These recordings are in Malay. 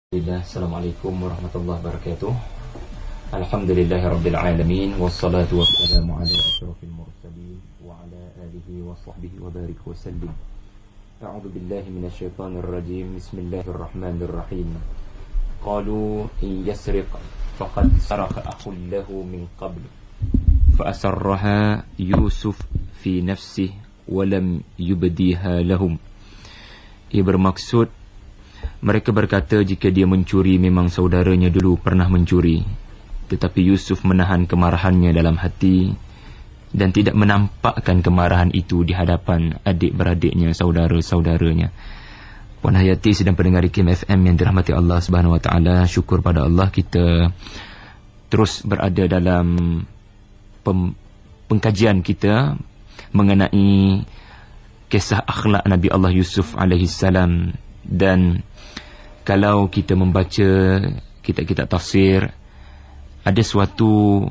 Assalamualaikum warahmatullahi wabarakatuh. Alhamdulillahirabbil alamin wassalatu wassalamu ala asyrafil mursalin wa ala alihi wa sahbihi wa barik wa sallim. A'udzu billahi minasyaitonir rajim. Bismillahirrahmanirrahim. Qalu in yasriq faqad sarqa akhun lahu min qabl fa asarraha Yusuf fi nafsihi wa lam yubdiha lahum. Ia bermaksud, mereka berkata jika dia mencuri memang saudaranya dulu pernah mencuri, tetapi Yusuf menahan kemarahannya dalam hati dan tidak menampakkan kemarahan itu di hadapan adik-beradiknya, saudara-saudaranya. Puan Hayati sedang pendengar Kim FM yang dirahmati Allah Subhanahu Wa Taala. Syukur pada Allah kita terus berada dalam pengkajian kita mengenai kisah akhlak Nabi Allah Yusuf alaihi salam. Dan kalau kita membaca kitab-kitab tafsir, ada suatu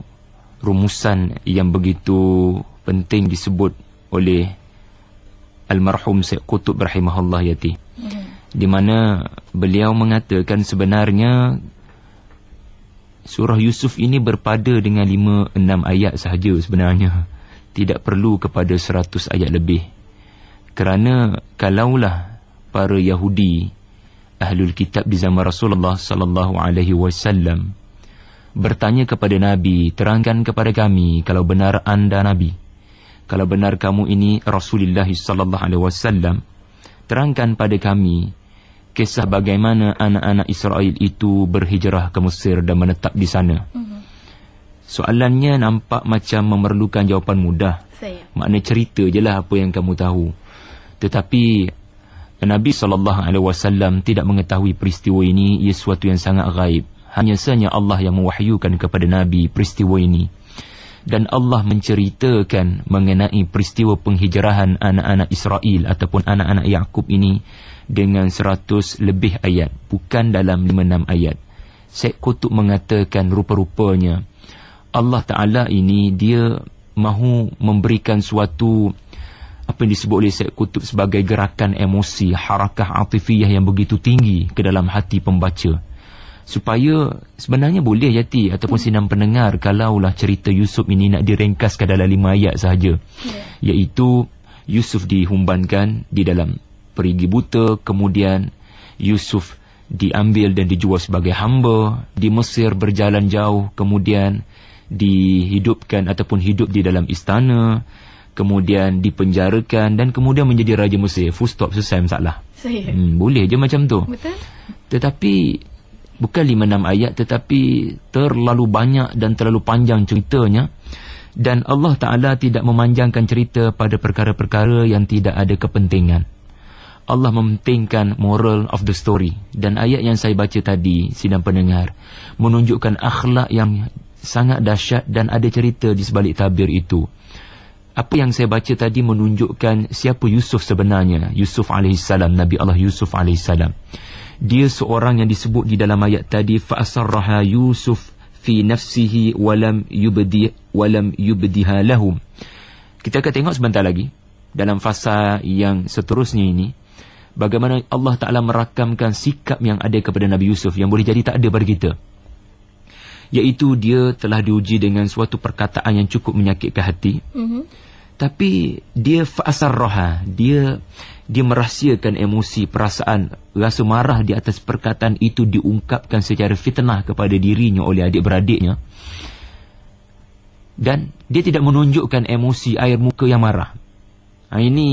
rumusan yang begitu penting disebut oleh almarhum Syekh Qutb rahimahullah Yati, di mana beliau mengatakan sebenarnya surah Yusuf ini berpada dengan 5-6 ayat sahaja sebenarnya, tidak perlu kepada 100 ayat lebih. Kerana kalaulah para Yahudi Ahlul Kitab di zaman Rasulullah sallallahu alaihi wasallam bertanya kepada Nabi, terangkan kepada kami kalau benar anda Nabi, kalau benar kamu ini Rasulullah sallallahu alaihi wasallam, terangkan pada kami kisah bagaimana anak-anak Israel itu berhijrah ke Mesir dan menetap di sana. Soalannya nampak macam memerlukan jawapan mudah. Makna cerita je lah apa yang kamu tahu. Tetapi Nabi SAW tidak mengetahui peristiwa ini. Ia sesuatu yang sangat gaib. Hanya sahaja Allah yang mewahyukan kepada Nabi peristiwa ini. Dan Allah menceritakan mengenai peristiwa penghijrahan anak-anak Israel ataupun anak-anak Yaqub ini dengan 100 lebih ayat, bukan dalam 5-6 ayat. Syekh Qutb mengatakan rupa-rupanya Allah Ta'ala ini dia mahu memberikan suatu apa yang disebut oleh Syekh Qutb sebagai gerakan emosi, harakah atifiyah yang begitu tinggi ke dalam hati pembaca. Supaya sebenarnya boleh Yati ataupun sinam pendengar kalaulah cerita Yusuf ini nak diringkaskan dalam 5 ayat sahaja. Iaitu Yusuf dihumbankan di dalam perigi buta, kemudian Yusuf diambil dan dijual sebagai hamba, di Mesir berjalan jauh, kemudian dihidupkan ataupun hidup di dalam istana, kemudian dipenjarakan dan kemudian menjadi Raja Mesir. Full stop, selesai masalah. Boleh je macam tu. Betul. Tetapi bukan 5-6 ayat, tetapi terlalu banyak dan terlalu panjang ceritanya. Dan Allah Ta'ala tidak memanjangkan cerita pada perkara-perkara yang tidak ada kepentingan. Allah mementingkan moral of the story. Dan ayat yang saya baca tadi, sidang pendengar, menunjukkan akhlak yang sangat dahsyat dan ada cerita di sebalik tabir itu. Apa yang saya baca tadi menunjukkan siapa Yusuf sebenarnya. Yusuf alaihissalam, Nabi Allah Yusuf alaihissalam. Dia seorang yang disebut di dalam ayat tadi, fa'asarraha Yusuf fi nafsihi walam yubdiha lahum. Kita akan tengok sebentar lagi dalam fasa yang seterusnya ini, bagaimana Allah Ta'ala merakamkan sikap yang ada kepada Nabi Yusuf yang boleh jadi tak ada pada kita. Iaitu dia telah diuji dengan suatu perkataan yang cukup menyakitkan hati. Tapi dia fa'asarraha, dia merahsiakan emosi, perasaan, rasa marah di atas perkataan itu diungkapkan secara fitnah kepada dirinya oleh adik-beradiknya. Dan dia tidak menunjukkan emosi air muka yang marah. Ini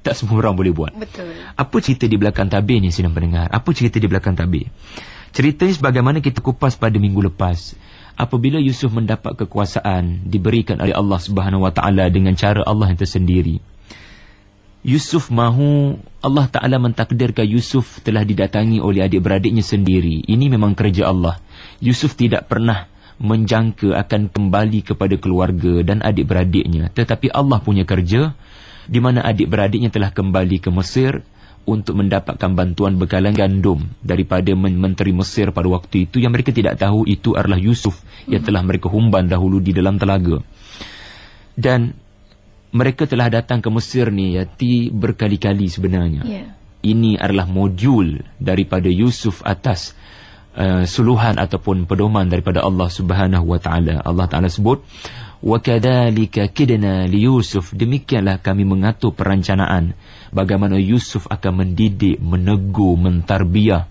tak semua orang boleh buat. Betul. Apa cerita di belakang tabir ni sedang pendengar? Apa cerita di belakang tabir? Ceritanya sebagaimana kita kupas pada minggu lepas. Apabila Yusuf mendapat kekuasaan diberikan oleh Allah Subhanahu Wa Taala dengan cara Allah yang tersendiri, Yusuf mahu, Allah Ta'ala mentakdirkan Yusuf telah didatangi oleh adik-beradiknya sendiri. Ini memang kerja Allah. Yusuf tidak pernah menjangka akan kembali kepada keluarga dan adik-beradiknya. Tetapi Allah punya kerja di mana adik-beradiknya telah kembali ke Mesir untuk mendapatkan bantuan bekalan gandum daripada menteri Mesir pada waktu itu, yang mereka tidak tahu itu adalah Yusuf yang telah mereka humban dahulu di dalam telaga. Dan mereka telah datang ke Mesir ni Yati berkali-kali sebenarnya. ini adalah modul daripada Yusuf atas suluhan ataupun pedoman daripada Allah Subhanahu wa taala. Allah Taala sebut, wa kadzalika kidna li Yusuf, demikianlah kami mengatur perencanaan bagaimana Yusuf akan mendidik, menegur, mentarbiah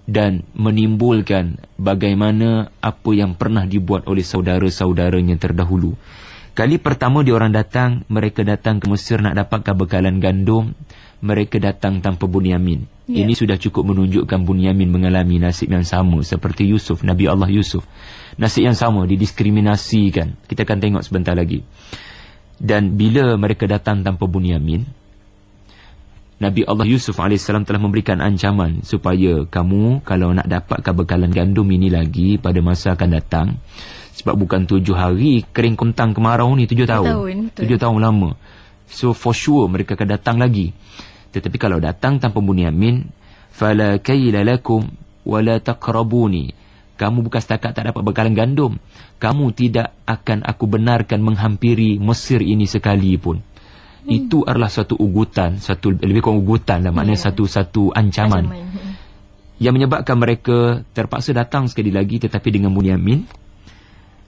dan menimbulkan bagaimana apa yang pernah dibuat oleh saudara-saudaranya terdahulu. Kali pertama diorang datang, mereka datang ke Mesir nak dapatkan bekalan gandum, mereka datang tanpa Bunyamin. Ini sudah cukup menunjukkan Bunyamin mengalami nasib yang sama seperti Yusuf, Nabi Allah Yusuf. Nasib yang sama, didiskriminasikan. Kita akan tengok sebentar lagi. Dan bila mereka datang tanpa Bunyamin, Nabi Allah Yusuf AS telah memberikan ancaman supaya kamu kalau nak dapatkan bekalan gandum ini lagi pada masa akan datang, sebab bukan 7 hari, kering kontang kemarau ni 7 tahun. 7 tahun lama. So for sure mereka akan datang lagi. Tetapi kalau datang tanpa Bunyamin, fala kayla lakum wala taqrabuni, kamu bukan setakat tak dapat bekalan gandum, kamu tidak akan aku benarkan menghampiri Mesir ini sekali pun. Itu adalah satu ugutan, satu lebih kurang ugutan lah, maknanya satu ancaman yang menyebabkan mereka terpaksa datang sekali lagi tetapi dengan Bunyamin.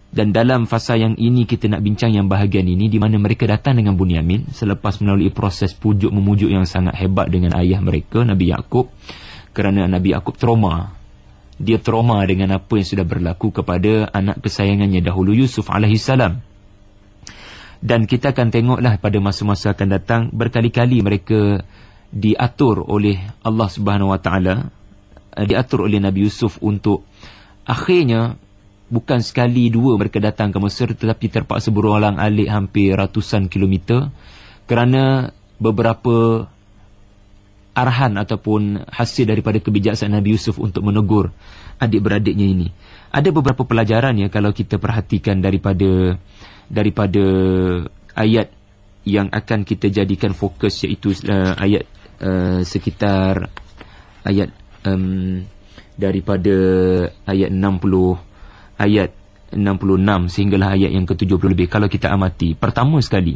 Dan dalam fasa yang ini kita nak bincang yang bahagian ini, di mana mereka datang dengan Bunyamin selepas melalui proses pujuk memujuk yang sangat hebat dengan ayah mereka, Nabi Yaqub, kerana Nabi Yaqub trauma. Dia trauma dengan apa yang sudah berlaku kepada anak kesayangannya dahulu, Yusuf alaihissalam. Dan kita akan tengoklah pada masa-masa akan datang, berkali-kali mereka diatur oleh Allah Subhanahu Wa Taala, diatur oleh Nabi Yusuf untuk akhirnya bukan sekali dua mereka datang ke Mesir, tetapi terpaksa berulang-alik hampir ratusan kilometer kerana beberapa arahan ataupun hasil daripada kebijaksanaan Nabi Yusuf untuk menegur adik-beradiknya ini. Ada beberapa pelajaran ya kalau kita perhatikan daripada ayat yang akan kita jadikan fokus, iaitu ayat sekitar ayat daripada ayat 66 sehinggalah ayat yang ke-70 lebih. Kalau kita amati, pertama sekali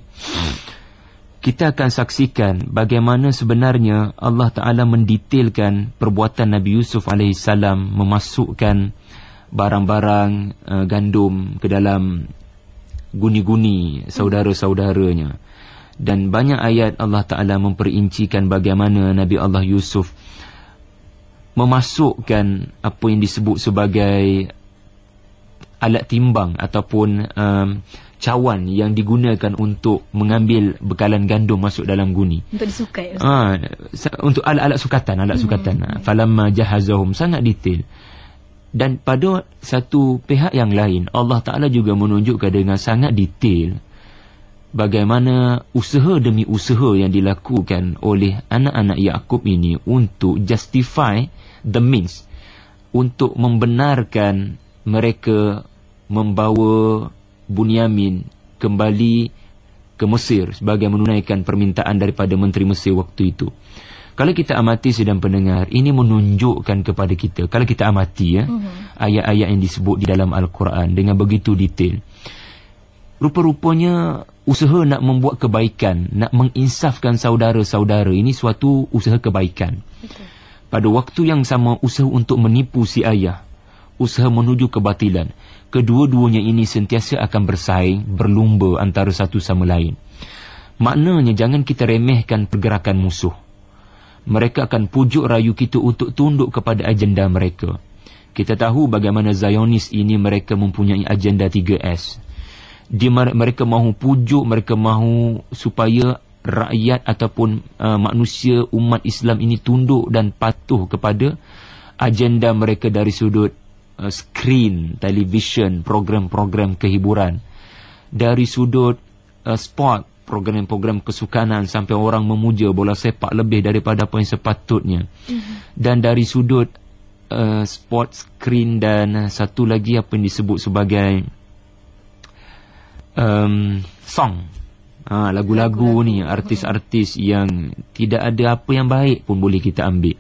kita akan saksikan bagaimana sebenarnya Allah Ta'ala mendetailkan perbuatan Nabi Yusuf AS memasukkan barang-barang gandum ke dalam guni-guni saudara-saudaranya. Dan banyak ayat Allah Ta'ala memperincikan bagaimana Nabi Allah Yusuf memasukkan apa yang disebut sebagai alat timbang ataupun cawan yang digunakan untuk mengambil bekalan gandum masuk dalam guni. Untuk disukai. Untuk alat-alat sukatan. Falamma jahazahum, sangat detail. Dan pada satu pihak yang lain, Allah Ta'ala juga menunjukkan dengan sangat detail bagaimana usaha demi usaha yang dilakukan oleh anak-anak Yaqub ini untuk justify the means, untuk membenarkan mereka membawa Bunyamin kembali ke Mesir sebagai menunaikan permintaan daripada Menteri Mesir waktu itu. Kalau kita amati sedang pendengar, ini menunjukkan kepada kita, kalau kita amati ayat-ayat yang disebut di dalam Al-Quran dengan begitu detail, rupa-rupanya usaha nak membuat kebaikan, nak menginsafkan saudara-saudara, ini suatu usaha kebaikan. Betul. Pada waktu yang sama, usaha untuk menipu si ayah, usaha menuju kebatilan, kedua-duanya ini sentiasa akan bersaing, berlumba antara satu sama lain. Maknanya jangan kita remehkan pergerakan musuh. Mereka akan pujuk rayu kita untuk tunduk kepada agenda mereka. Kita tahu bagaimana Zionis ini, mereka mempunyai agenda 3S. Mereka mahu pujuk, mereka mahu supaya rakyat ataupun manusia umat Islam ini tunduk dan patuh kepada agenda mereka dari sudut skrin, televisyen, program-program kehiburan, dari sudut sport, program-program kesukanan sampai orang memuja bola sepak lebih daripada apa yang sepatutnya, dan dari sudut sport, skrin, dan satu lagi apa yang disebut sebagai song, lagu-lagu ni, artis-artis yang tidak ada apa yang baik pun boleh kita ambil.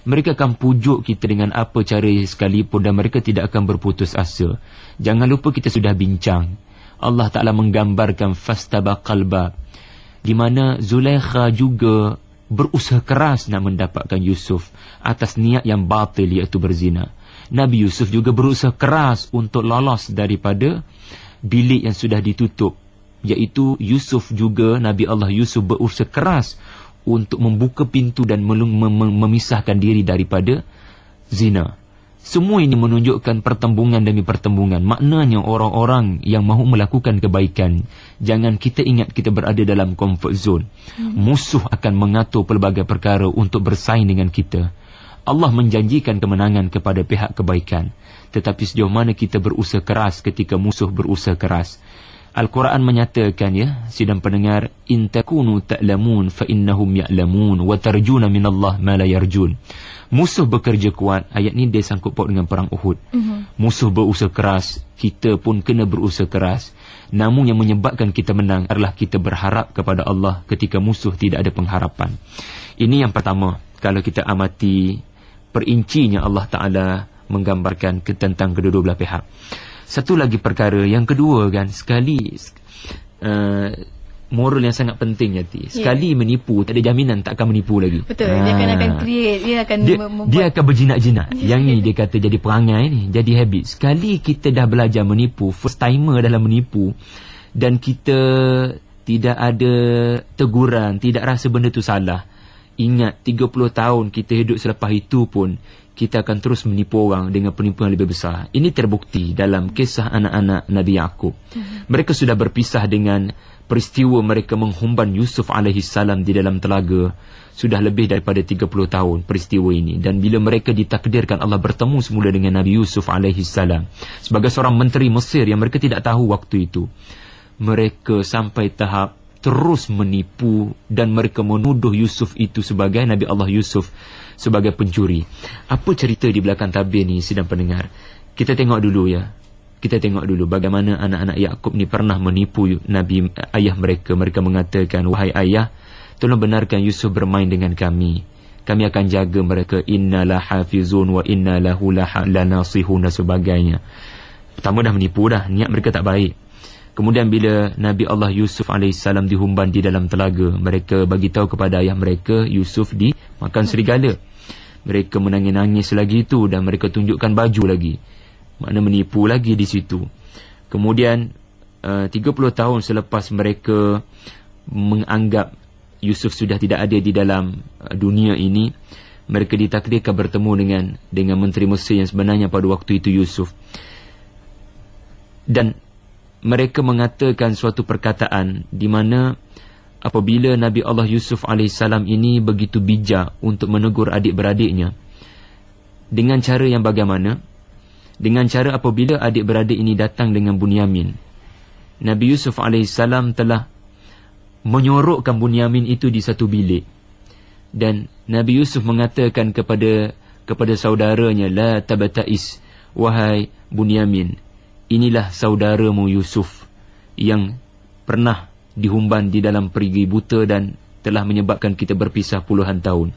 Mereka akan pujuk kita dengan apa cara sekalipun dan mereka tidak akan berputus asa. Jangan lupa kita sudah bincang, Allah Ta'ala menggambarkan fastabaqal bab, di mana Zulaikha juga berusaha keras nak mendapatkan Yusuf atas niat yang batil, iaitu berzina. Nabi Yusuf juga berusaha keras untuk lolos daripada bilik yang sudah ditutup, iaitu Yusuf juga, Nabi Allah Yusuf berusaha keras untuk membuka pintu dan memisahkan diri daripada zina. Semua ini menunjukkan pertembungan demi pertembungan. Maknanya orang-orang yang mahu melakukan kebaikan, jangan kita ingat kita berada dalam comfort zone. Musuh akan mengatur pelbagai perkara untuk bersaing dengan kita. Allah menjanjikan kemenangan kepada pihak kebaikan, tetapi sejauh mana kita berusaha keras ketika musuh berusaha keras. Al-Quran menyatakan, ya sidang pendengar, in takunu ta'lamun fa innahum ya'lamun wa tarjuna minallah ma la yarjun. Musuh bekerja kuat, ayat ni dia sangkut paut dengan perang Uhud. Musuh berusaha keras, kita pun kena berusaha keras. Namun yang menyebabkan kita menang adalah kita berharap kepada Allah ketika musuh tidak ada pengharapan. Ini yang pertama, kalau kita amati perincinya Allah Ta'ala menggambarkan tentang kedua-dua belah pihak. Satu lagi perkara, yang kedua kan, sekali moral yang sangat penting, Yati. Sekali menipu, tak ada jaminan tak akan menipu lagi. Betul, dia akan create, dia akan berjinak-jinak. Yang ni dia kata jadi perangai ni, jadi habit. Sekali kita dah belajar menipu, first timer dalam menipu, dan kita tidak ada teguran, tidak rasa benda tu salah, ingat 30 tahun kita hidup selepas itu pun kita akan terus menipu orang dengan penipuan lebih besar. Ini terbukti dalam kisah anak-anak Nabi Yaqub. Mereka sudah berpisah dengan peristiwa mereka menghumban Yusuf alaihissalam di dalam telaga. Sudah lebih daripada 30 tahun peristiwa ini. Dan bila mereka ditakdirkan Allah bertemu semula dengan Nabi Yusuf alaihissalam sebagai seorang menteri Mesir yang mereka tidak tahu waktu itu, mereka sampai tahap terus menipu dan mereka menuduh Yusuf itu sebagai, Nabi Allah Yusuf sebagai pencuri. Apa cerita di belakang tabir ni, sidang pendengar? Kita tengok dulu, ya. Kita tengok dulu bagaimana anak-anak Yaqub ni pernah menipu Nabi ayah mereka. Mereka mengatakan, wahai ayah, tolong benarkan Yusuf bermain dengan kami. Kami akan jaga mereka. Inna la hafizun wa inna lahu lanasihun dan sebagainya. Pertama dah menipu dah, niat mereka tak baik. Kemudian bila Nabi Allah Yusuf AS dihumban di dalam telaga, mereka bagi tahu kepada ayah mereka, Yusuf dimakan serigala. Mereka menangis-nangis lagi itu dan mereka tunjukkan baju lagi. Makna menipu lagi di situ. Kemudian 30 tahun selepas mereka menganggap Yusuf sudah tidak ada di dalam dunia ini, mereka ditakdirkan bertemu dengan menteri Mesir yang sebenarnya pada waktu itu Yusuf. Dan mereka mengatakan suatu perkataan di mana apabila Nabi Allah Yusuf AS ini begitu bijak untuk menegur adik-beradiknya, dengan cara yang bagaimana? Dengan cara apabila adik-beradik ini datang dengan Bunyamin, Nabi Yusuf AS telah menyorokkan Bunyamin itu di satu bilik. Dan Nabi Yusuf mengatakan kepada saudaranya, la tabtais, wahai Bunyamin, inilah saudaramu Yusuf yang pernah dihumban di dalam perigi buta dan telah menyebabkan kita berpisah puluhan tahun.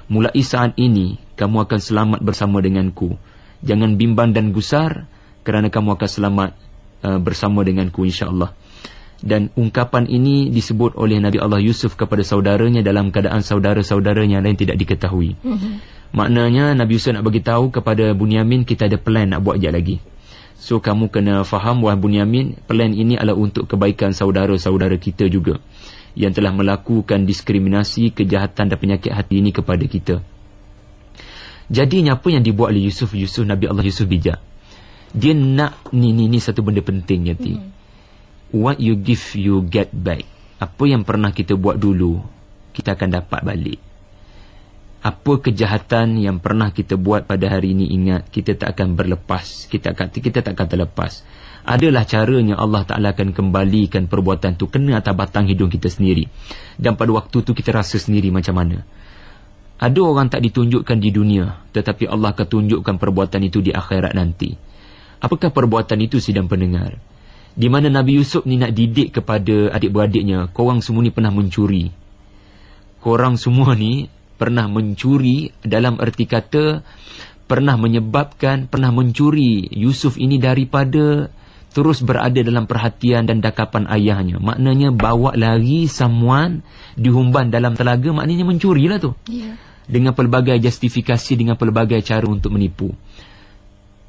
Mulai saat ini kamu akan selamat bersama denganku. Jangan bimbang dan gusar kerana kamu akan selamat bersama denganku insya-Allah. Dan ungkapan ini disebut oleh Nabi Allah Yusuf kepada saudaranya dalam keadaan saudara-saudaranya lain tidak diketahui. Maknanya Nabi Yusuf nak bagi tahu kepada Bunyamin, kita ada plan nak buat sekejap lagi. So kamu kena faham, wahai Bunyamin, plan ini adalah untuk kebaikan saudara-saudara kita juga yang telah melakukan diskriminasi, kejahatan dan penyakit hati ini kepada kita. Jadi apa yang dibuat oleh Yusuf, Nabi Allah Yusuf bijak. Dia nak ni satu benda penting, Yati. What you give, you get back. Apa yang pernah kita buat dulu, kita akan dapat balik. Apa kejahatan yang pernah kita buat pada hari ini, ingat, kita tak akan berlepas. Kita tak akan terlepas. Adalah caranya Allah Ta'ala akan kembalikan perbuatan tu kena atas batang hidung kita sendiri. Dan pada waktu tu kita rasa sendiri macam mana. Ada orang tak ditunjukkan di dunia, tetapi Allah akan tunjukkan perbuatan itu di akhirat nanti. Apakah perbuatan itu, sidang pendengar? Di mana Nabi Yusuf ni nak didik kepada adik-beradiknya, korang semua ni pernah mencuri. Korang semua ni pernah mencuri, dalam erti kata pernah menyebabkan, pernah mencuri Yusuf ini daripada terus berada dalam perhatian dan dakapan ayahnya. Maknanya bawa lari someone dihumban dalam telaga, maknanya mencurilah tu. Dengan pelbagai justifikasi, dengan pelbagai cara untuk menipu.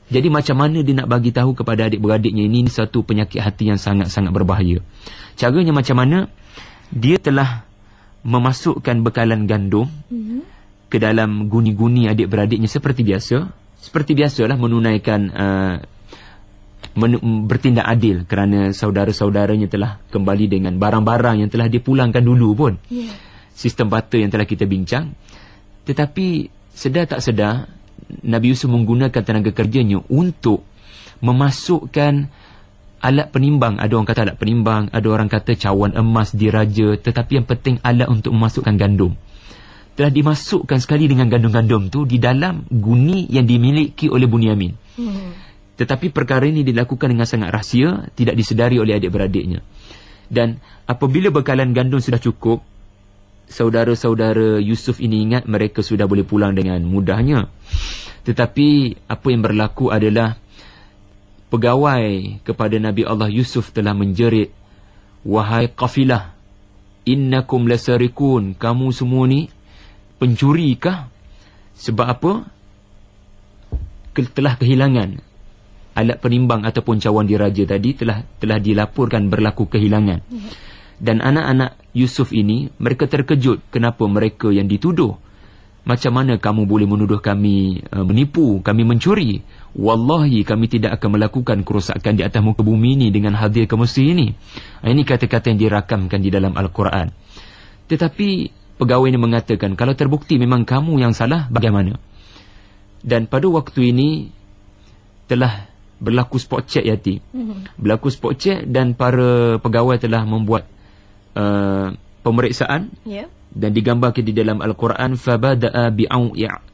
Jadi macam mana dia nak bagi tahu kepada adik-beradiknya ini satu penyakit hati yang sangat-sangat berbahaya. Caranya macam mana? Dia telah memasukkan bekalan gandum ke dalam guni-guni adik-beradiknya seperti biasa. Seperti biasalah menunaikan bertindak adil kerana saudara-saudaranya telah kembali dengan barang-barang yang telah dipulangkan dulu pun. Sistem barter yang telah kita bincang. Tetapi sedar tak sedar Nabi Yusuf menggunakan tenaga kerjanya untuk memasukkan alat penimbang. Ada orang kata alat penimbang, ada orang kata cawan emas diraja, tetapi yang penting alat untuk memasukkan gandum. Telah dimasukkan sekali dengan gandum-gandum tu di dalam guni yang dimiliki oleh Bunyamin. Tetapi perkara ini dilakukan dengan sangat rahsia, tidak disedari oleh adik-beradiknya. Dan apabila bekalan gandum sudah cukup, saudara-saudara Yusuf ini ingat mereka sudah boleh pulang dengan mudahnya. Tetapi apa yang berlaku adalah pegawai kepada Nabi Allah Yusuf telah menjerit, "Wahai kafilah, innakum lasarikun." Kamu semua ni pencuri kah? Sebab apa? Telah kehilangan alat penimbang ataupun cawan diraja tadi, telah dilaporkan berlaku kehilangan. Dan anak-anak Yusuf ini, mereka terkejut. Kenapa mereka yang dituduh? Macam mana kamu boleh menuduh kami menipu, kami mencuri? Wallahi kami tidak akan melakukan kerosakan di atas muka bumi ini dengan hadir ke Mesir ini. Ini kata-kata yang dirakamkan di dalam Al-Quran. Tetapi pegawai ini mengatakan, kalau terbukti memang kamu yang salah, bagaimana? Dan pada waktu ini telah berlaku spot check, Yati. Berlaku spot check dan para pegawai telah membuat pemeriksaan. Dan digambarkan di dalam Al-Quran, fabada'a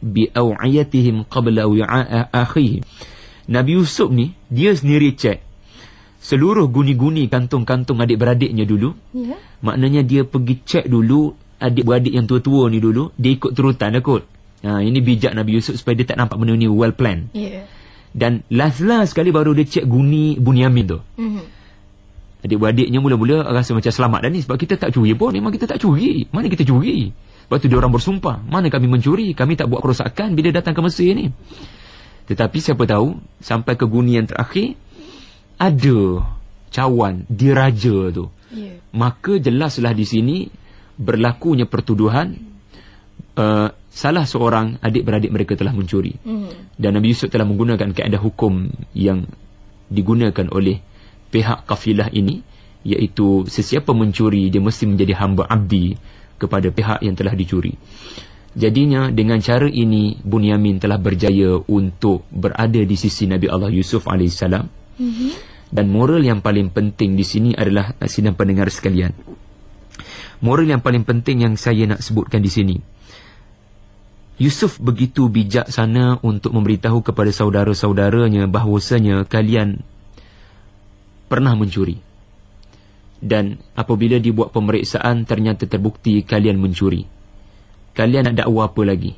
bi'aw'iyatihim qabla wi'a'a akhihi. Nabi Yusuf ni, dia sendiri cek seluruh guni-guni kantung-kantung adik-beradiknya dulu. Maknanya dia pergi cek dulu adik-beradik yang tua-tua ni dulu. Dia ikut turutan dah kot. Ini bijak Nabi Yusuf supaya dia tak nampak benda ni well planned. Dan last sekali baru dia cek guni Bunyamin tu. Adik-beradiknya mula-mula rasa macam selamat dah ni, sebab kita tak curi pun. Memang kita tak curi. Mana kita curi? Lepas tu dia orang bersumpah, mana kami mencuri, kami tak buat kerosakan bila datang ke Mesir ni. Tetapi siapa tahu sampai ke guni yang terakhir ada cawan diraja tu. Maka jelaslah di sini berlakunya pertuduhan salah seorang adik-beradik mereka telah mencuri. Dan Nabi Yusuf telah menggunakan kaedah hukum yang digunakan oleh pihak kafilah ini, iaitu sesiapa mencuri dia mesti menjadi hamba abdi kepada pihak yang telah dicuri. Jadinya dengan cara ini Bunyamin telah berjaya untuk berada di sisi Nabi Allah Yusuf AS. Dan moral yang paling penting di sini adalah, sidang pendengar sekalian, moral yang paling penting yang saya nak sebutkan di sini, Yusuf begitu bijaksana untuk memberitahu kepada saudara-saudaranya bahawasanya kalian pernah mencuri. Dan apabila dibuat pemeriksaan ternyata terbukti kalian mencuri, kalian nak dakwa apa lagi?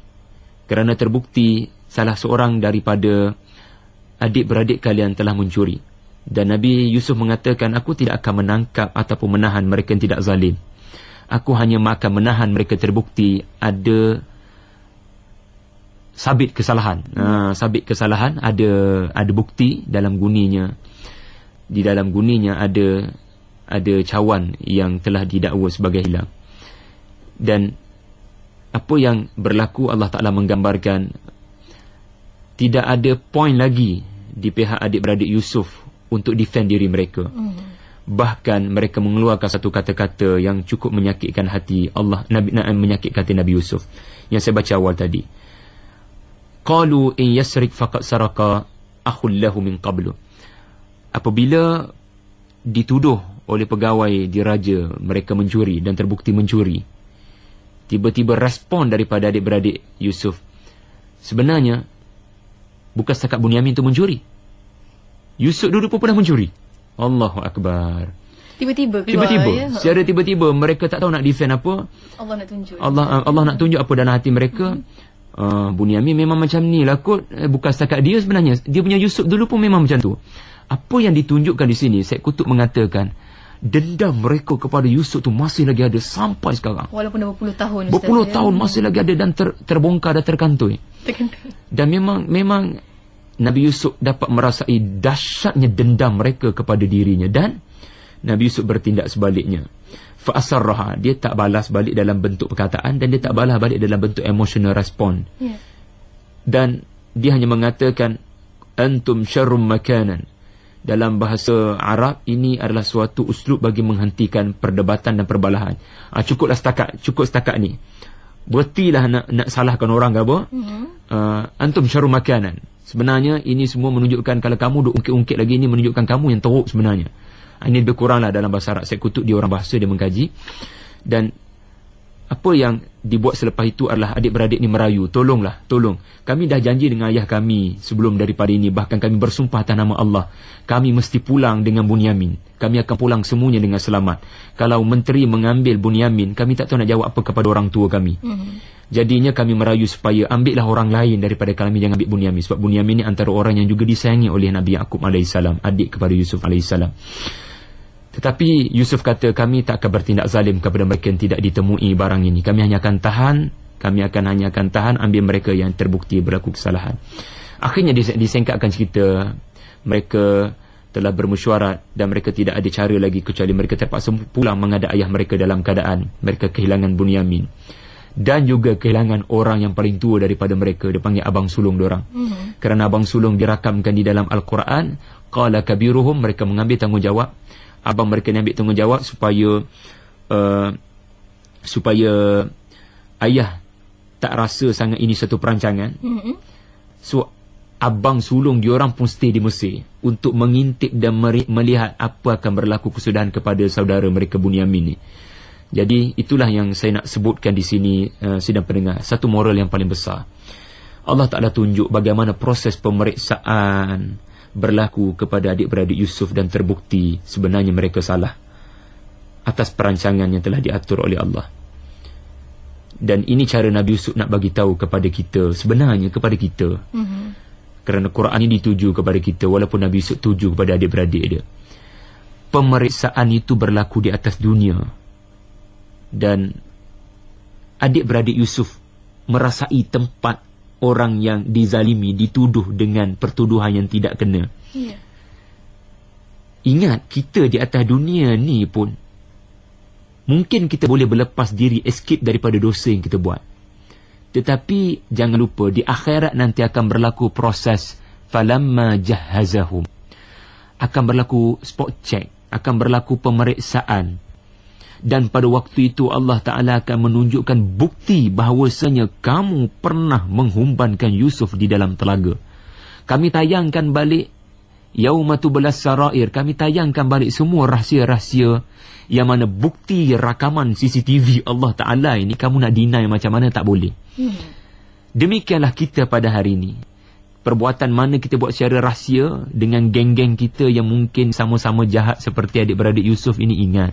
Kerana terbukti salah seorang daripada adik-beradik kalian telah mencuri. Dan Nabi Yusuf mengatakan, aku tidak akan menangkap ataupun menahan mereka yang tidak zalim. Aku hanya akan menahan mereka terbukti ada sabit kesalahan. Sabit kesalahan, ada bukti dalam guninya. Di dalam guninya ada cawan yang telah didakwa sebagai hilang. Dan apa yang berlaku, Allah Ta'ala menggambarkan tidak ada poin lagi di pihak adik-beradik Yusuf untuk defend diri mereka. Bahkan mereka mengeluarkan satu kata-kata yang cukup menyakitkan hati menyakitkan hati Nabi Yusuf, yang saya baca awal tadi. Qalu in yasrik faqad saraka akhul lahu min qablu. Apabila dituduh oleh pegawai diraja mereka mencuri dan terbukti mencuri, tiba-tiba respon daripada adik-beradik Yusuf, sebenarnya bukan setakat Bunyamin itu mencuri, Yusuf dulu pun pernah mencuri. Allahu Akbar. Tiba-tiba keluar, secara tiba-tiba mereka tak tahu nak defend apa. Allah nak tunjuk. Allah nak tunjuk apa dalam hati mereka. Bunyamin memang macam ni lah kot. Bukan setakat dia sebenarnya. Dia punya Yusuf dulu pun memang macam tu. Apa yang ditunjukkan di sini, Syed Qutb mengatakan dendam mereka kepada Yusuf tu masih lagi ada sampai sekarang. Walaupun dah berpuluh tahun. Berpuluh tahun masih lagi ada dan terbongkar dan terkantoi. Dan memang Nabi Yusuf dapat merasai dahsyatnya dendam mereka kepada dirinya, dan Nabi Yusuf bertindak sebaliknya. Fa'asarraha, dia tak balas balik dalam bentuk perkataan, dan dia tak balas balik dalam bentuk emotional respon. Dan dia hanya mengatakan antum syarrum makanan. Dalam bahasa Arab, ini adalah suatu uslub bagi menghentikan perdebatan dan perbalahan. Cukup setakat ni. Berhentilah nak salahkan orang ke apa. Antum syarrum makanan. Sebenarnya ini semua menunjukkan, kalau kamu duk ungkit-ungkit lagi, ini menunjukkan kamu yang teruk sebenarnya. Ini lebih kuranglah dalam bahasa Arab. Syed Qutb dia orang bahasa, dia mengkaji. Dan apa yang dibuat selepas itu adalah adik-beradik ni merayu, tolong. Kami dah janji dengan ayah kami sebelum daripada ini, bahkan kami bersumpah atas nama Allah, kami mesti pulang dengan Bunyamin. Kami akan pulang semuanya dengan selamat. Kalau menteri mengambil Bunyamin, kami tak tahu nak jawab apa kepada orang tua kami. Jadinya kami merayu supaya ambillah orang lain daripada kami, jangan ambil Bunyamin. Sebab Bunyamin ni antara orang yang juga disayangi oleh Nabi Yaqub AS, adik kepada Yusuf AS. Tetapi Yusuf kata, kami tak akan bertindak zalim kepada mereka yang tidak ditemui barang ini. Kami hanya akan tahan, ambil mereka yang terbukti berlaku kesalahan. Akhirnya disingkatkan cerita, mereka telah bermesyuarat dan mereka tidak ada cara lagi kecuali mereka terpaksa pulang menghadap ayah mereka dalam keadaan mereka kehilangan Bunyamin. Dan juga kehilangan orang yang paling tua daripada mereka. Dia panggil abang sulung diorang. Kerana abang sulung dirakamkan di dalam Al-Quran, qala kabiruhum, mereka mengambil tanggungjawab. Abang mereka ni ambil tanggungjawab supaya ayah tak rasa sangat ini satu perancangan. So abang sulung diorang pun stay di Mesir untuk mengintip dan melihat apa akan berlaku kesudahan kepada saudara mereka Bunyamin ni. Jadi itulah yang saya nak sebutkan di sini, sidang pendengar, satu moral yang paling besar. Allah Ta'ala tunjuk bagaimana proses pemeriksaan berlaku kepada adik-beradik Yusuf, dan terbukti sebenarnya mereka salah atas perancangan yang telah diatur oleh Allah. Dan ini cara Nabi Yusuf nak bagi tahu kepada kita, sebenarnya kepada kita. Kerana Quran ini dituju kepada kita, walaupun Nabi Yusuf tuju kepada adik-beradik dia. Pemeriksaan itu berlaku di atas dunia, dan adik-beradik Yusuf merasai tempat orang yang dizalimi, dituduh dengan pertuduhan yang tidak kena. Ingat, kita di atas dunia ni pun mungkin kita boleh berlepas diri, escape daripada dosa yang kita buat. Tetapi jangan lupa, di akhirat nanti akan berlaku proses falamma jahazahum. Akan berlaku spot check, akan berlaku pemeriksaan. Dan pada waktu itu Allah Ta'ala akan menunjukkan bukti bahawasanya kamu pernah menghumbankan Yusuf di dalam telaga. Kami tayangkan balik yauma tublas sarair, kami tayangkan balik semua rahsia-rahsia yang mana bukti rakaman CCTV Allah Ta'ala ini, kamu nak deny macam mana tak boleh. Demikianlah kita pada hari ini. Perbuatan mana kita buat secara rahsia dengan geng-geng kita yang mungkin sama-sama jahat seperti adik-beradik Yusuf ini, ingat,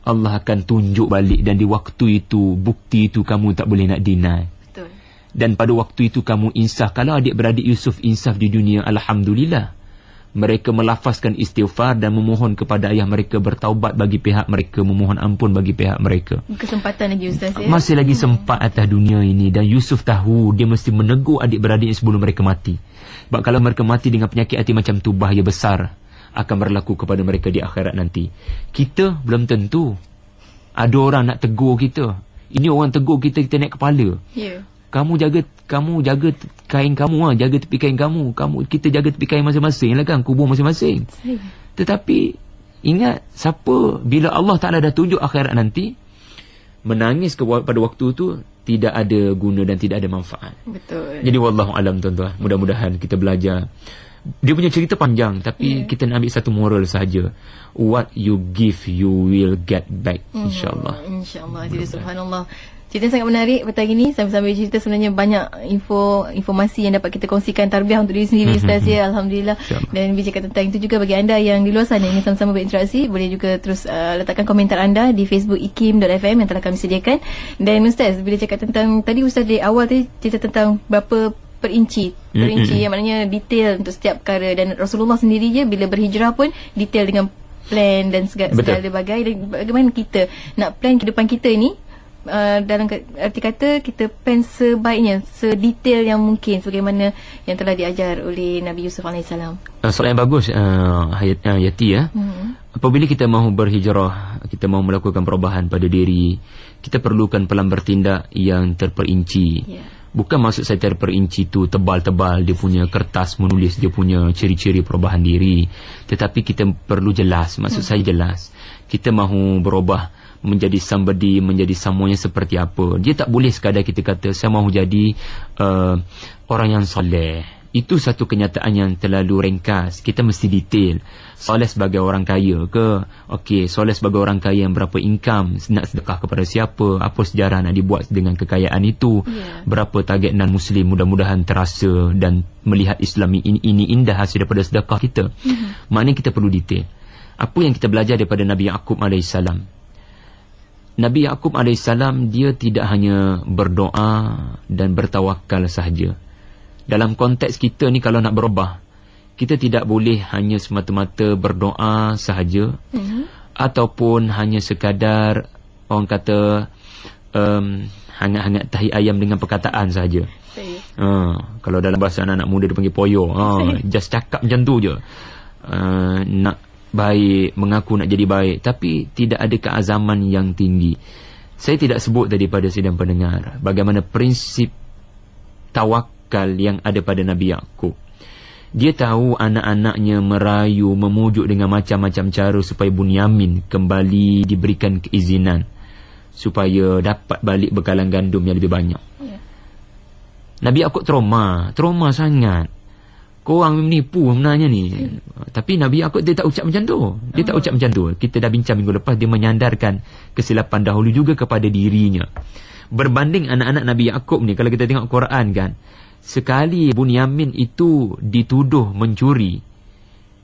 Allah akan tunjuk balik, dan di waktu itu bukti itu kamu tak boleh nak deny. Betul. Dan pada waktu itu kamu insaf. Kalau adik-beradik Yusuf insaf di dunia, alhamdulillah, mereka melafazkan istighfar dan memohon kepada ayah mereka bertaubat bagi pihak mereka, memohon ampun bagi pihak mereka. Kesempatan lagi Ustaz ya? Masih lagi sempat atas dunia ini. Dan Yusuf tahu dia mesti menegur adik-beradiknya sebelum mereka mati. Sebab kalau mereka mati dengan penyakit hati macam tu, bahaya besar akan berlaku kepada mereka di akhirat nanti. Kita belum tentu. Ada orang nak tegur kita. Ini orang tegur kita, kita naik kepala. Kamu jaga kain kamu, jaga tepi kain kamu. Kita jaga tepi kain masing-masing lah kan, kubur masing-masing. Tetapi ingat, siapa, bila Allah Ta'ala dah tunjuk akhirat nanti, menangis pada waktu tu tidak ada guna dan tidak ada manfaat. Betul. Jadi wallahu alam tuan-tuan, mudah-mudahan kita belajar. Dia punya cerita panjang, tapi kita nak ambil satu moral sahaja. What you give, you will get back, insyaAllah. InsyaAllah. Jadi subhanallah, cerita sangat menarik petang ini. Sambil-sambil cerita sebenarnya banyak informasi yang dapat kita kongsikan, tarbiyah untuk diri sendiri Ustaz ya, alhamdulillah. Dan bercakap tentang itu juga bagi anda yang di luar sana ingin sama-sama berinteraksi, boleh juga terus letakkan komentar anda di Facebook ikim.fm yang telah kami sediakan. Dan Ustaz, bila cakap tentang tadi Ustaz di awal tadi cerita tentang berapa perinci yang maknanya detail untuk setiap perkara. Dan Rasulullah sendiri je bila berhijrah pun detail dengan plan dan segala bagai. Dan bagaimana kita nak plan kehidupan kita ni, dalam arti kata kita plan sebaiknya, sedetail yang mungkin sebagaimana yang telah diajar oleh Nabi Yusuf AS. Soalan yang bagus, Yati ya. Apabila kita mahu berhijrah, kita mahu melakukan perubahan pada diri, kita perlukan pelan bertindak yang terperinci. Bukan maksud saya terperinci tu tebal-tebal dia punya kertas menulis dia punya ciri-ciri perubahan diri, tetapi kita perlu jelas. Maksud saya jelas, kita mahu berubah menjadi somebody, menjadi semuanya seperti apa. Dia tak boleh sekadar kita kata saya mahu jadi orang yang soleh. Itu satu kenyataan yang terlalu ringkas. Kita mesti detail. Soleh sebagai orang kaya ke? Okey, soleh sebagai orang kaya yang berapa income, nak sedekah kepada siapa, apa sejarah nak dibuat dengan kekayaan itu, berapa target non-Muslim, mudah-mudahan terasa dan melihat Islam ini indah hasil daripada sedekah kita. Maknanya kita perlu detail. Apa yang kita belajar daripada Nabi Yaqub AS? Nabi Yaqub AS dia tidak hanya berdoa dan bertawakal sahaja. Dalam konteks kita ni, kalau nak berubah, kita tidak boleh hanya semata-mata berdoa sahaja, ataupun hanya sekadar orang kata hangat-hangat tahi ayam dengan perkataan sahaja. Kalau dalam bahasa anak muda dia panggil poyo, just cakap macam tu je, nak baik, mengaku nak jadi baik, tapi tidak ada keazaman yang tinggi. Saya tidak sebut daripada sidang pendengar bagaimana prinsip tawakal yang ada pada Nabi Yaqub. Dia tahu anak-anaknya merayu, memujuk dengan macam-macam cara supaya Bunyamin kembali diberikan keizinan supaya dapat balik bekalan gandum yang lebih banyak. Nabi Yaqub trauma sangat. Korang menipu sebenarnya ni. Tapi Nabi Yaqub dia tak ucap macam tu. Dia tak ucap macam tu. Kita dah bincang minggu lepas, dia menyandarkan kesilapan dahulu juga kepada dirinya. Berbanding anak-anak Nabi Yaqub ni, kalau kita tengok Quran kan, sekali Bunyamin itu dituduh mencuri,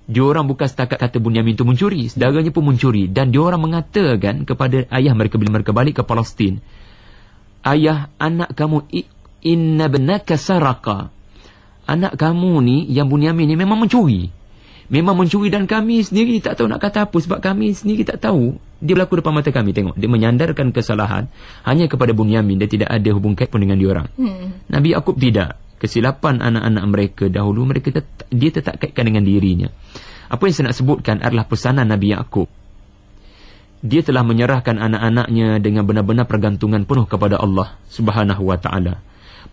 diorang bukan setakat kata Bunyamin itu mencuri, saudaranya pun mencuri. Dan diorang mengatakan kepada ayah mereka bila mereka balik ke Palestin, ayah, anak kamu inna benaka saraka, anak kamu ni yang Bunyamin ni memang mencuri. Dan kami sendiri tak tahu nak kata apa, sebab kami sendiri tak tahu. Dia berlaku depan mata kami. Tengok, dia menyandarkan kesalahan hanya kepada Bunyamin. Dia tidak ada hubung kait pun dengan diorang. Nabi Yaqub tidak. Kesilapan anak-anak mereka dahulu, dia tetap kaitkan dengan dirinya. Apa yang saya nak sebutkan adalah pesanan Nabi Yaqub. Dia telah menyerahkan anak-anaknya dengan benar-benar pergantungan penuh kepada Allah Subhanahu wa ta'ala.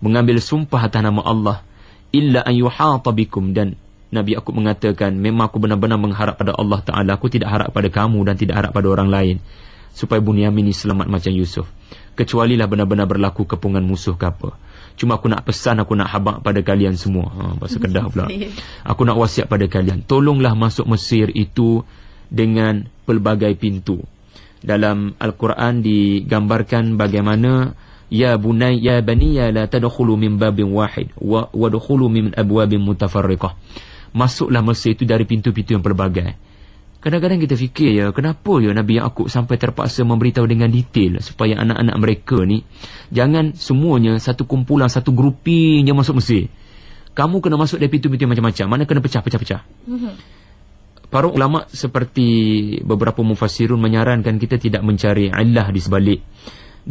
Mengambil sumpah atas nama Allah, illa an yuhata bikum, dan Nabi Yaqub mengatakan, memang aku benar-benar mengharap pada Allah Ta'ala, aku tidak harap pada kamu dan tidak harap pada orang lain, supaya Bunyamin ini selamat macam Yusuf. Kecualilah benar-benar berlaku kepungan musuh ke apa. Cuma aku nak pesan, aku nak habaq pada kalian semua. Bahasa Kedah pula. Aku nak wasiat pada kalian, tolonglah masuk Mesir itu dengan pelbagai pintu. Dalam Al-Quran digambarkan bagaimana ya bunay ya baniya la tadkhulu min babin wahid wa wadkhulu min abwabin mutafarriqah. Masuklah Mesir itu dari pintu-pintu yang pelbagai. Kadang-kadang kita fikir, ya, kenapa ya Nabi Yaqub sampai terpaksa memberitahu dengan detail supaya anak-anak mereka ni jangan semuanya satu kumpulan, satu grouping yang masuk Mesir. Kamu kena masuk dari pintu-pintu macam-macam, mana kena pecah-pecah. Para ulama seperti beberapa mufassirun menyarankan kita tidak mencari illah di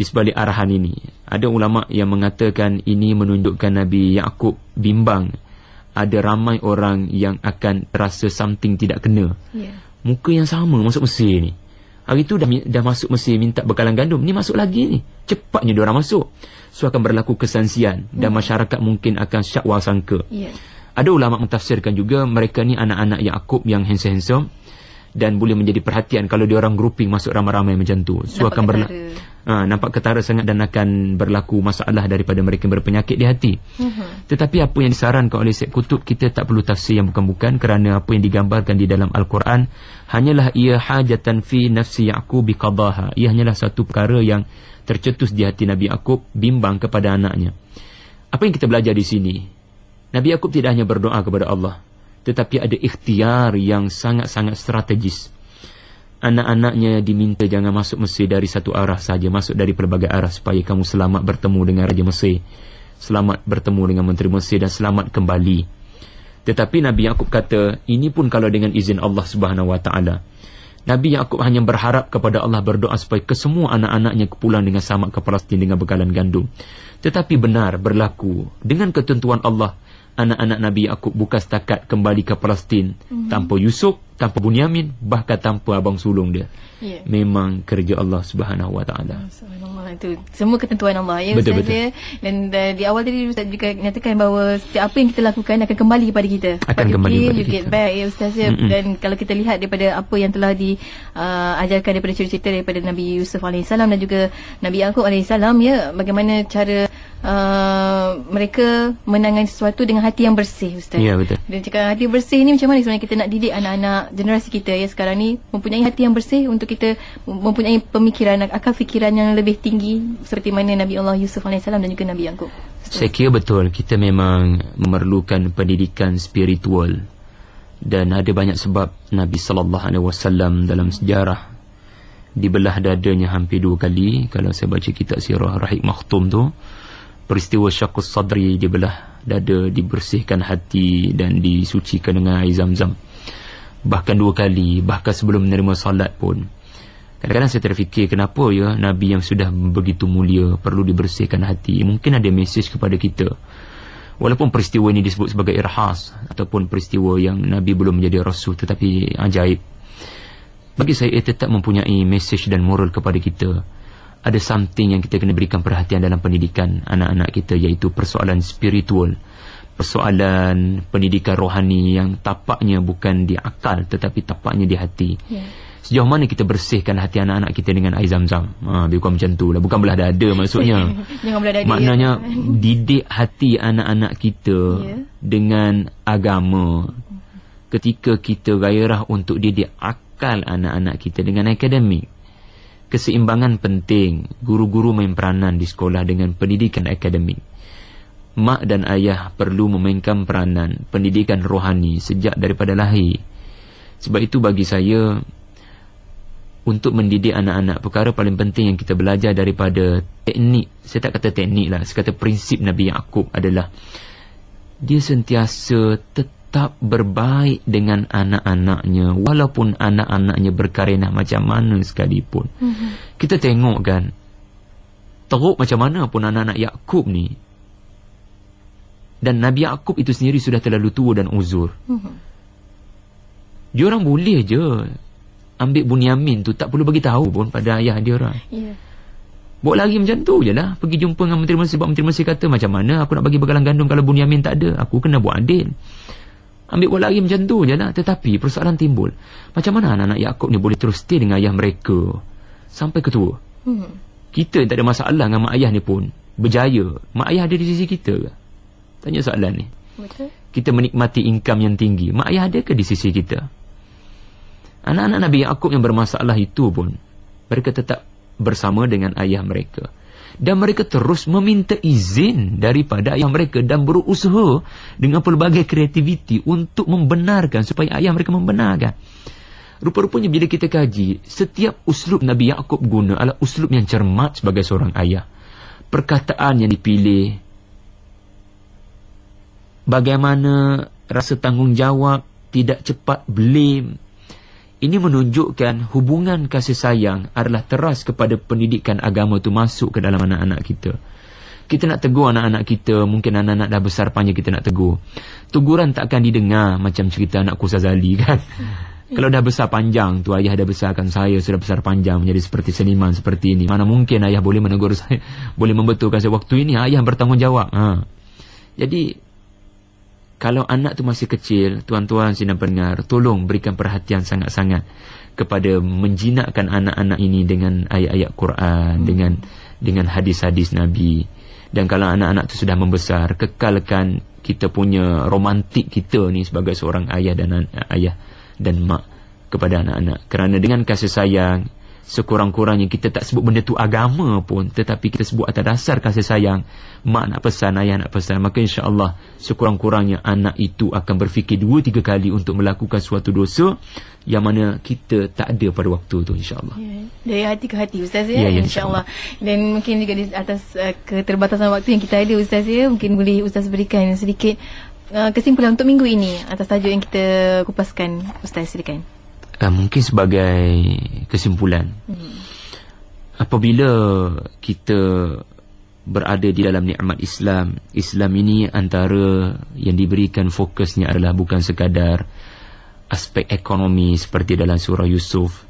sebalik arahan ini. Ada ulama yang mengatakan ini menunjukkan Nabi Yaqub bimbang ada ramai orang yang akan rasa something tidak kena. Muka yang sama masuk Mesir ni. Hari tu dah masuk Mesir minta bekalan gandum, ni masuk lagi ni. Cepatnya diorang masuk. So akan berlaku kesansian dan masyarakat mungkin akan syak wasangka. Ada ulama mentafsirkan juga mereka ni anak-anak Yaqub yang handsome dan boleh menjadi perhatian kalau diorang grouping masuk ramai-ramai macam tu. So akan nampak ketara sangat dan akan berlaku masalah daripada mereka berpenyakit di hati. Tetapi apa yang disarankan oleh Syed Qutb, kita tak perlu tafsir yang bukan-bukan, kerana apa yang digambarkan di dalam Al-Quran hanyalah ia hajatan fi nafsi Yaqub biqadaha. Ia hanyalah satu perkara yang tercetus di hati Nabi Yaqub, bimbang kepada anaknya. Apa yang kita belajar di sini, Nabi Yaqub tidak hanya berdoa kepada Allah, tetapi ada ikhtiar yang sangat-sangat strategis. Anak-anaknya diminta jangan masuk Mesir dari satu arah saja, masuk dari pelbagai arah supaya kamu selamat bertemu dengan Raja Mesir. selamat bertemu dengan Menteri Mesir dan selamat kembali. Tetapi Nabi Yaqub kata, ini pun kalau dengan izin Allah Subhanahu Wa Taala. Nabi Yaqub hanya berharap kepada Allah, berdoa supaya kesemua anak-anaknya pulang dengan selamat ke Palestin dengan bekalan gandum. Tetapi benar berlaku dengan ketentuan Allah, anak-anak Nabi Yaqub bukan setakat kembali ke Palestin tanpa Yusuf, tanpa Bunyamin, bahkan tanpa abang sulung dia. Memang kerja Allah Subhanahu Wa Taala. Subhanallah, itu semua ketentuan Allah, ya, betul, Ustaz. betul. Dan di awal tadi Ustaz juga nyatakan bahawa setiap apa yang kita lakukan akan kembali kepada kita. Akan kembali kepada you kita. get back, ya, Ustaz, ya. Dan kalau kita lihat daripada apa yang telah diajarkan daripada cerita-cerita daripada Nabi Yusuf AS dan juga Nabi Yaqub AS, ya, bagaimana cara mereka menangani sesuatu dengan hati yang bersih, Ustaz. Ya, betul. Dan cakap hati bersih ni macam mana sebenarnya kita nak didik anak-anak generasi kita, ya, sekarang ni mempunyai hati yang bersih untuk kita mempunyai pemikiran, akal fikiran yang lebih tinggi seperti mana Nabi Allah Yusuf AS dan juga Nabi Yaqub. Saya kira betul, kita memang memerlukan pendidikan spiritual. Dan ada banyak sebab Nabi SAW dalam sejarah dibelah dadanya hampir 2 kali. Kalau saya baca kitab Sirah Rahik Makhtum tu, peristiwa Syaqqus Sadri, dibelah dada, dibersihkan hati dan disucikan dengan air Zam-Zam. Bahkan 2 kali, bahkan sebelum menerima salat pun. Kadang-kadang saya terfikir, kenapa ya Nabi yang sudah begitu mulia perlu dibersihkan hati? Mungkin ada mesej kepada kita. Walaupun peristiwa ini disebut sebagai irhas ataupun peristiwa yang Nabi belum menjadi Rasul, tetapi ajaib. Bagi saya, ia tetap mempunyai mesej dan moral kepada kita. Ada something yang kita kena berikan perhatian dalam pendidikan anak-anak kita, iaitu persoalan spiritual, persoalan pendidikan rohani yang tapaknya bukan di akal tetapi tapaknya di hati. Sejauh mana kita bersihkan hati anak-anak kita dengan air Zam-Zam. Lebih kurang macam tu lah. Bukan belah dada maksudnya. Jangan belah dada. Maknanya didik hati anak-anak kita dengan agama. Ketika kita gairah untuk didik akal anak-anak kita dengan akademik. Keseimbangan penting. Guru-guru main peranan di sekolah dengan pendidikan akademik. Mak dan ayah perlu memainkan peranan pendidikan rohani sejak daripada lahir. Sebab itu bagi saya, untuk mendidik anak-anak, perkara paling penting yang kita belajar daripada teknik, saya tak kata teknik lah, saya kata prinsip Nabi Yaqub adalah dia sentiasa tetap berbaik dengan anak-anaknya walaupun anak-anaknya berkarenah macam mana sekalipun. Kita tengok kan, teruk macam mana pun anak-anak Yaqub ni, dan Nabi Yaqub itu sendiri sudah terlalu tua dan uzur. Diorang boleh je ambil Bunyamin tu, tak perlu bagi tahu pun pada ayah dia orang. Bawa lari macam tu je lah. Pergi jumpa dengan Menteri Mesir, sebab Menteri Mesir kata, macam mana aku nak bagi bekalan gandum kalau Bunyamin tak ada? Aku kena buat adil. Ambil bawa lari macam tu je lah. Tetapi persoalan timbul, macam mana anak-anak Yaqub ni boleh terus stay dengan ayah mereka sampai ketua? Kita tak ada masalah dengan mak ayah ni pun berjaya. Mak ayah ada di sisi kita ke? Tanya soalan ni. Betul. Kita menikmati income yang tinggi, mak ayah ada ke di sisi kita? Anak-anak Nabi Yaqub yang bermasalah itu pun, mereka tetap bersama dengan ayah mereka. Dan mereka terus meminta izin daripada ayah mereka dan berusaha dengan pelbagai kreativiti untuk membenarkan, supaya ayah mereka membenarkan. Rupa-rupanya bila kita kaji, setiap uslub Nabi Yaqub guna adalah uslub yang cermat sebagai seorang ayah. Perkataan yang dipilih, bagaimana rasa tanggungjawab, tidak cepat blame. Ini menunjukkan hubungan kasih sayang adalah teras kepada pendidikan agama itu masuk ke dalam anak-anak kita. Kita nak tegur anak-anak kita, mungkin anak-anak dah besar panjang kita nak tegur. Teguran tak akan didengar macam cerita anak Kusazali kan. Kalau dah besar panjang tu, ayah dah besarkan saya, sudah besar panjang menjadi seperti seniman seperti ini. Mana mungkin ayah boleh menegur saya, boleh membetulkan saya. Waktu ini ayah bertanggungjawab. Jadi kalau anak tu masih kecil, tuan-tuan sidang pendengar, tolong berikan perhatian sangat-sangat kepada menjinakkan anak-anak ini dengan ayat-ayat Quran, dengan hadis-hadis Nabi. Dan kalau anak-anak tu sudah membesar, kekalkan kita punya romantik kita ni sebagai seorang ayah dan mak kepada anak-anak. Kerana dengan kasih sayang, sekurang-kurangnya kita tak sebut benda tu agama pun, tetapi kita sebut atas dasar kasih sayang, mak nak pesan, ayah nak pesan, maka insya-Allah sekurang-kurangnya anak itu akan berfikir 2-3 kali untuk melakukan suatu dosa yang mana kita tak ada pada waktu tu, insya-Allah. Dari hati ke hati, Ustaz, ya, insya-Allah. Dan mungkin juga di atas keterbatasan waktu yang kita ada, Ustaz, ya, mungkin boleh Ustaz berikan sedikit kesimpulan untuk minggu ini atas tajuk yang kita kupaskan, Ustaz, silakan. Mungkin sebagai kesimpulan, apabila kita berada di dalam nikmat Islam, Islam ini antara yang diberikan fokusnya adalah bukan sekadar aspek ekonomi seperti dalam surah Yusuf,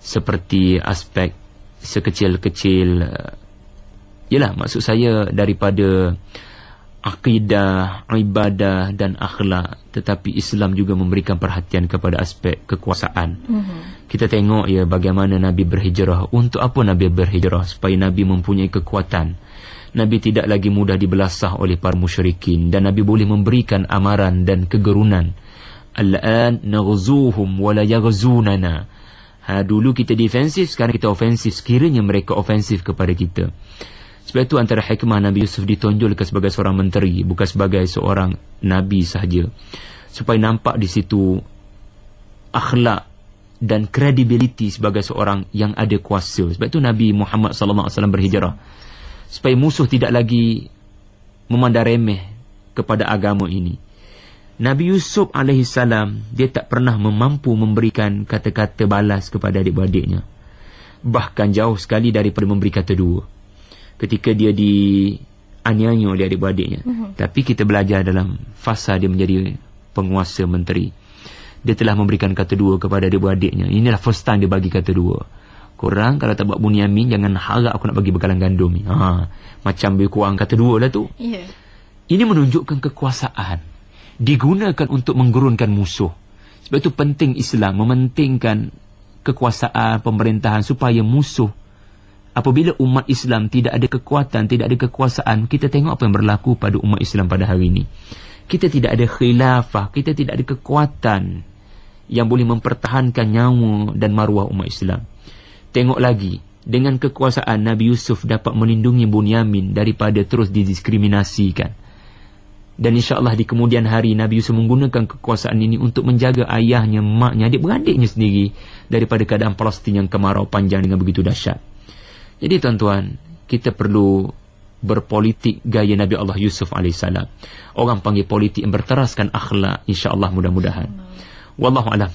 seperti aspek sekecil-kecil, yalah, maksud saya daripada akidah, ibadah dan akhlak, tetapi Islam juga memberikan perhatian kepada aspek kekuasaan. Kita tengok ya bagaimana Nabi berhijrah. Untuk apa Nabi berhijrah? Supaya Nabi mempunyai kekuatan. Nabi tidak lagi mudah dibelasah oleh para musyrikin, dan Nabi boleh memberikan amaran dan kegerunan. Al-an naghzuhum wa la yaghzunana. Dulu kita defensif, sekarang kita ofensif sekiranya mereka ofensif kepada kita. Sebab itu antara hikmah Nabi Yusuf ditonjolkan sebagai seorang menteri, bukan sebagai seorang Nabi sahaja, supaya nampak di situ akhlak dan kredibiliti sebagai seorang yang ada kuasa. Sebab itu Nabi Muhammad SAW berhijrah, supaya musuh tidak lagi memandang remeh kepada agama ini. Nabi Yusuf AS, dia tak pernah mampu memberikan kata-kata balas kepada adik-beradiknya, bahkan jauh sekali daripada memberi kata dua ketika dia dianiaya oleh adik-beradiknya. Tapi kita belajar dalam fasa dia menjadi penguasa menteri, dia telah memberikan kata dua kepada adik-beradiknya. Inilah first time dia bagi kata dua. Korang kalau tak buat Bunyamin, jangan harap aku nak bagi bekalan gandum ni. Macam lebih kurang kata dua lah tu. Ini menunjukkan kekuasaan digunakan untuk menggurunkan musuh. Sebab itu penting Islam mementingkan kekuasaan pemerintahan, supaya musuh, apabila umat Islam tidak ada kekuatan, tidak ada kekuasaan, kita tengok apa yang berlaku pada umat Islam pada hari ini. Kita tidak ada khilafah, kita tidak ada kekuatan yang boleh mempertahankan nyawa dan maruah umat Islam. Tengok lagi, dengan kekuasaan Nabi Yusuf dapat melindungi Bunyamin daripada terus didiskriminasikan. Dan insya-Allah di kemudian hari Nabi Yusuf menggunakan kekuasaan ini untuk menjaga ayahnya, maknya, adik-beradiknya sendiri daripada keadaan Palestin yang kemarau panjang dengan begitu dahsyat. Jadi tuan-tuan, kita perlu berpolitik gaya Nabi Allah Yusuf AS. Orang panggil politik yang berteraskan akhlak, insya-Allah, mudah-mudahan. Wallahu a'lam.